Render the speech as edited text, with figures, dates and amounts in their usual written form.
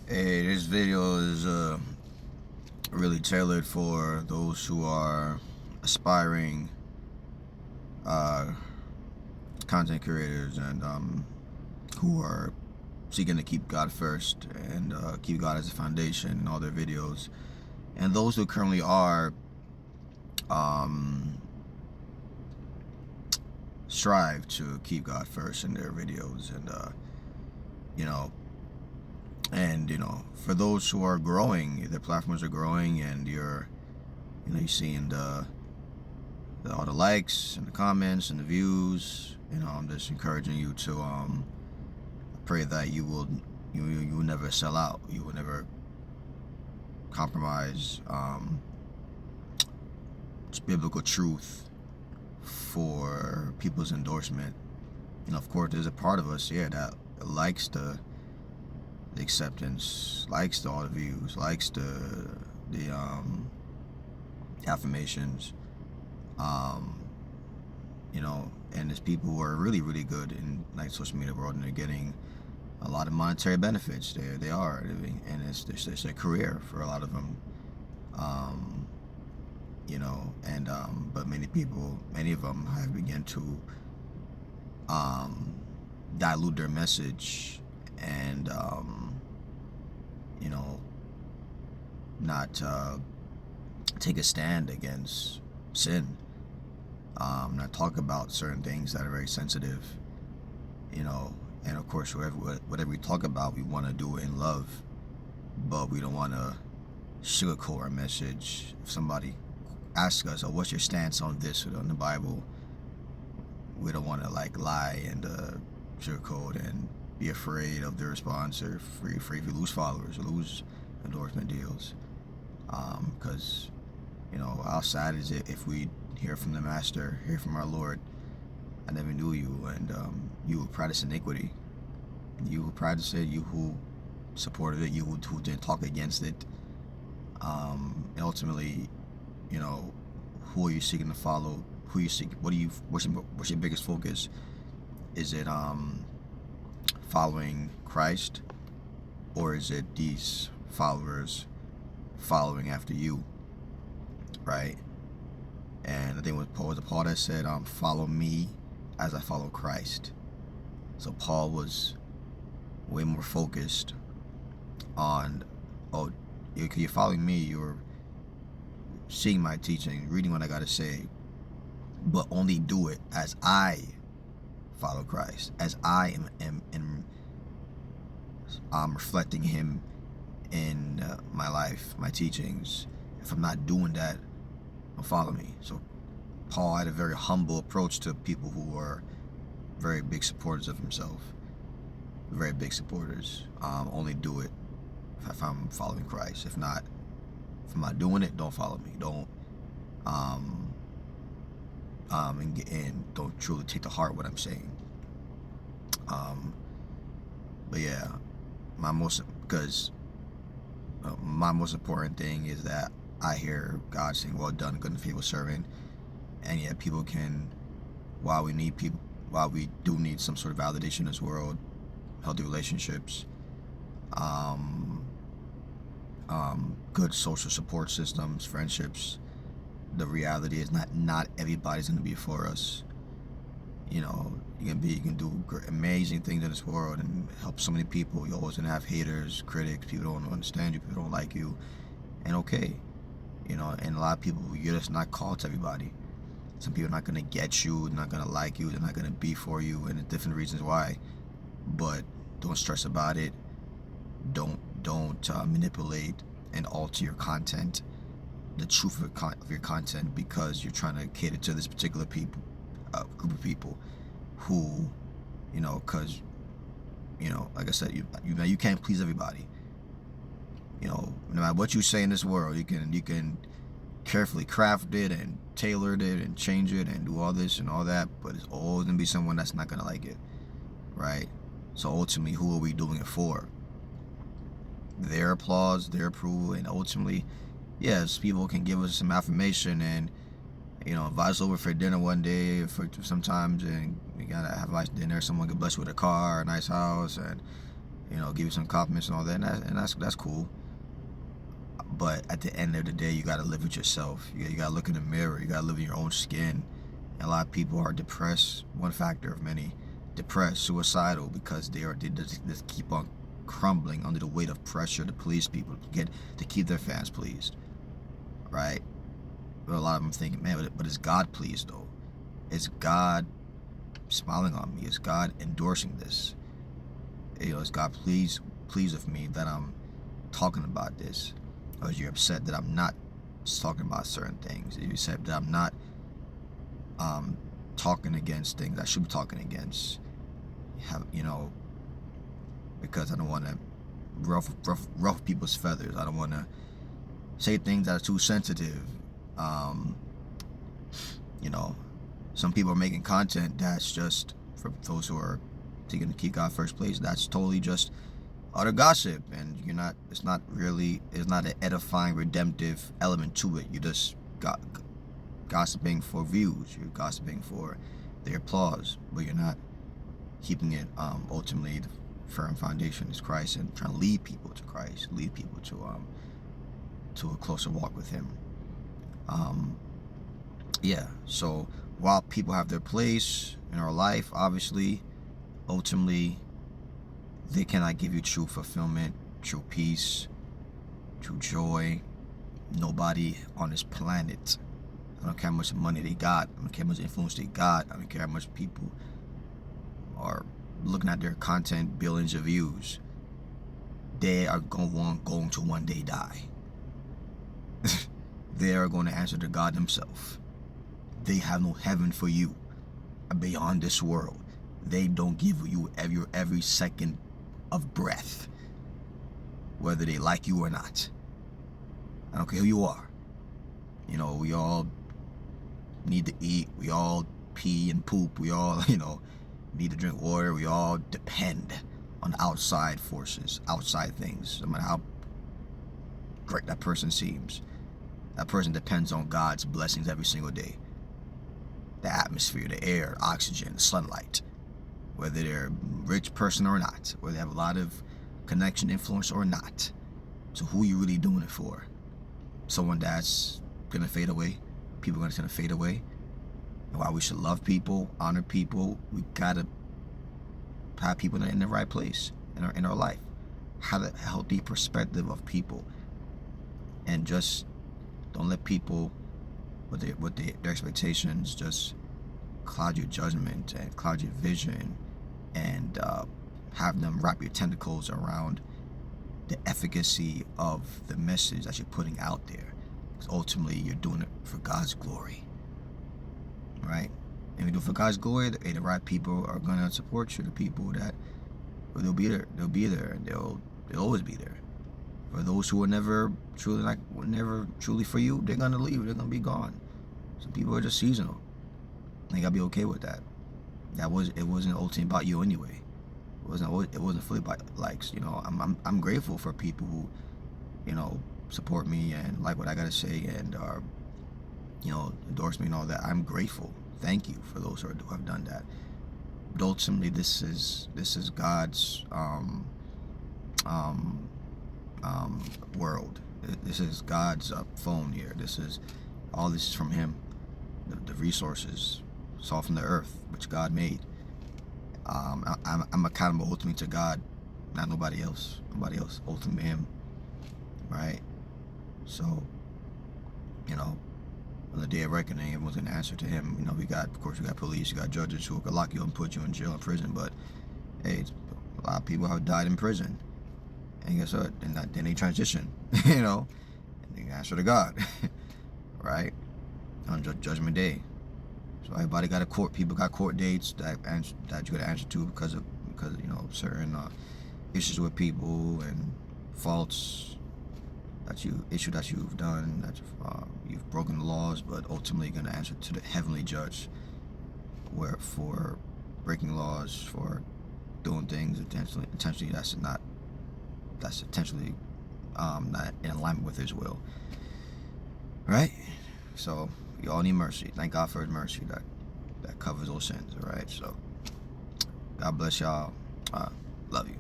Hey, this video is really tailored for those who are aspiring uh, content creators and who are seeking to keep God first and keep God as a foundation in all their videos. And those who currently are um, strive to keep God first in their videos, and you know, for those who are growing, their platforms are growing, and you're seeing all the likes and the comments and the views. I'm just encouraging you to pray that you will never sell out. You will never compromise biblical truth for people's endorsement. Of course, there's a part of us, that likes the acceptance, likes all the views, likes the affirmations. Um, and there's people who are really, really good in like social media world, and they're getting a lot of monetary benefits. They are, and it's a career for a lot of them. Um, and but many of them have begun to dilute their message and you know not take a stand against sin. Not talk about certain things that are very sensitive, and of course, whatever we talk about, we want to do it in love, but we don't want to sugarcoat our message. If somebody asks us, "Oh, what's your stance on this or on the Bible?" we don't want to like lie and sugarcoat and be afraid of the response, or afraid if we lose followers or lose endorsement deals. Because how sad is it if we hear from the Master, hear from our Lord, "I never knew you, and you who practice iniquity, you who practice it, you who supported it, you who didn't talk against it." And ultimately, who are you seeking to follow? Who you seek? What's your biggest focus? Is it following Christ, or is it these followers following after you, right? And I think it was Paul that said, "Follow me as I follow Christ." So Paul was way more focused on, oh, you're following me, you're seeing my teaching, reading what I got to say, but only do it as I follow Christ, as I am reflecting Him in my life, my teachings. If I'm not doing that, don't follow me. So Paul had a very humble approach to people who were very big supporters of himself, very big supporters. Only do it if I'm following Christ. If I'm not doing it, don't follow me. Don't and don't truly take to heart what I'm saying. But yeah, my most important thing is that I hear God saying, "Well done, good and faithful servant." And yet people can, while we do need some sort of validation in this world, healthy relationships, good social support systems, friendships, the reality is not everybody's going to be for us. You can do amazing things in this world and help so many people. You're always going to have haters, critics, people don't understand you, people don't like you, and okay. And a lot of people, you're just not called to everybody. Some people are not going to get you, not going to like you, they're not going to be for you, and different reasons why. But don't stress about it. Don't manipulate and alter your content, the truth of your content, because you're trying to cater to this particular group of people who, because like I said, you can't please everybody. No matter what you say in this world, you can carefully craft it and tailor it and change it and do all this and all that, but it's always gonna be someone that's not gonna like it, right? So ultimately, who are we doing it for? Their applause, their approval, and ultimately, yes, people can give us some affirmation and invite us over for dinner one day sometimes, and we gotta have a nice dinner. Someone can bless you with a car, a nice house, and you know, give you some compliments and all that, and that's cool. But at the end of the day, you gotta live with yourself. You gotta look in the mirror. You gotta live in your own skin. And a lot of people are depressed. One factor of many, depressed, suicidal, because they just keep on crumbling under the weight of pressure to please people, to keep their fans pleased, right? But a lot of them thinking, man, but is God pleased though? Is God smiling on me? Is God endorsing this? You know, is God pleased with me that I'm talking about this? Or is you upset that I'm not talking about certain things? Are you upset that I'm not talking against things I should be talking against? You know, because I don't want to ruff people's feathers. I don't want to say things that are too sensitive. You know, some people are making content that's just, for those who are thinking to keep God first place, that's totally just utter gossip, and it's not an edifying, redemptive element to it. You just got gossiping for views, you're gossiping for their applause, but you're not keeping it ultimately the firm foundation is Christ, and trying to lead people to Christ, lead people to a closer walk with Him. Yeah, so while people have their place in our life, obviously, ultimately, they cannot give you true fulfillment, true peace, true joy. Nobody on this planet, I don't care how much money they got, I don't care how much influence they got, I don't care how much people are looking at their content, billions of views, they are going to one day die. They are going to answer to God Himself. They have no heaven for you beyond this world. They don't give you every second of breath, whether they like you or not. I don't care who you are. You know, we all need to eat. We all pee and poop. We all, you know, need to drink water. We all depend on outside forces, outside things. No matter how great that person seems, that person depends on God's blessings every single day. The atmosphere, the air, oxygen, sunlight. Whether they're a rich person or not, whether they have a lot of connection, influence or not. So who are you really doing it for? Someone that's gonna fade away? People are gonna fade away? And while we should love people, honor people, we gotta have people in the right place in our life. Have a healthy perspective of people, and just don't let people with their expectations just cloud your judgment and cloud your vision, and have them wrap your tentacles around the efficacy of the message that you're putting out there. Because ultimately, you're doing it for God's glory, right? And we do it for God's glory. The right people are gonna support you. The people that they'll be there, and they'll always be there. For those who are never truly for you, they're gonna leave. They're gonna be gone. Some people are just seasonal. You gotta be okay with that. It wasn't ultimately about you anyway. It wasn't fully about likes. You know, I'm grateful for people who, you know, support me and like what I gotta say, and you know, endorse me and all that. I'm grateful. Thank you for those who have done that. But ultimately, this is God's world. This is God's phone here. This is from Him. The resources, it's all from the earth, which God made. I'm accountable ultimately to God, not nobody else. Nobody else, ultimately Him, right? So, you know, on the day of reckoning, everyone's gonna answer to Him. You know, of course, we got police, you got judges who could lock you up and put you in jail and prison. But hey, a lot of people have died in prison, and guess what? Then they transition, you know, and they answer to God, right? On Judgment Day. So everybody got people got court dates that you got to answer to because you know, certain issues with people and faults that you've done, that you've broken the laws, but ultimately you're gonna answer to the heavenly judge, where for breaking laws, for doing things intentionally that's intentionally not in alignment with His will, right? So we all need mercy. Thank God for His mercy that covers those sins. All right. So God bless y'all. Love you.